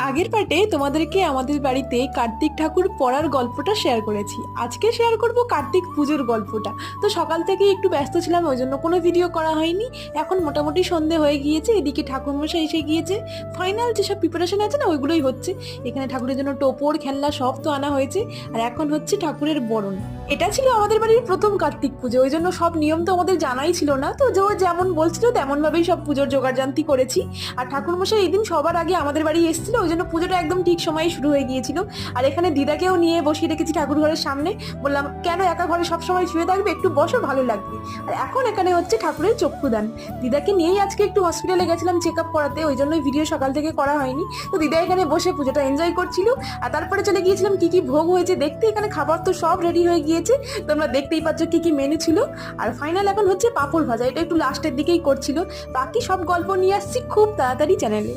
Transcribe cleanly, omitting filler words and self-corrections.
আগের পার্টে তোমাদেরকে আমাদের বাড়িতে কার্তিক ঠাকুর পড়ার গল্পটা শেয়ার করেছি। আজকে শেয়ার করব কার্তিক পুজোর গল্পটা। তো সকাল থেকে একটু ব্যস্ত ছিলাম, ওই জন্য কোনো ভিডিও করা হয়নি। এখন মোটামুটি সন্ধে হয়ে গিয়েছে, এদিকে ঠাকুরমশাই এসে গিয়েছে। ফাইনাল যেসব প্রিপারেশন আছে না, ওইগুলোই হচ্ছে। এখানে ঠাকুরের জন্য টোপর খেলনা সব তো আনা হয়েছে, আর এখন হচ্ছে ঠাকুরের বরণ। এটা ছিল আমাদের বাড়ির প্রথম কার্তিক পুজো, ওই জন্য সব নিয়ম তো আমাদের জানাই ছিল না। তো যে ও যেমন বলছিল তেমন ভাবেই সব পুজোর জোগাড়জান্তি করেছি। আর ঠাকুরমশাই এই দিন সবার আগে আমাদের বাড়ি এসেছিল, ওই জন্য পুজোটা একদম ঠিক সময়ে শুরু হয়ে গিয়েছিল। আর এখানে দিদাকেও নিয়ে বসিয়ে রেখেছি ঠাকুর ঘরের সামনে। বললাম, কেন একা ঘরে সবসময় শুয়ে থাকবে, একটু বসো, ভালো লাগবে। আর এখন এখানে হচ্ছে ঠাকুরের চক্ষুদান। দিদাকে নিয়েই আজকে একটু হসপিটালে গেছিলাম চেক আপ করাতে, ওই জন্যই ভিডিও সকাল থেকে করা হয়নি। তো দিদা এখানে বসে পুজোটা এনজয় করছিল। আর তারপরে চলে গিয়েছিলাম কি কি ভোগ হয়েছে দেখতে। এখানে খাবার তো সব রেডি হয়ে গিয়েছে, তোমরা দেখতেই পাচ্ছ কি কি মেনু ছিল। আর ফাইনাল এখন হচ্ছে পাঁপড় ভাজা, এটা একটু লাস্টের দিকেই করছিল। বাকি সব গল্প নিয়ে আসছি খুব তাড়াতাড়ি চ্যানেলে।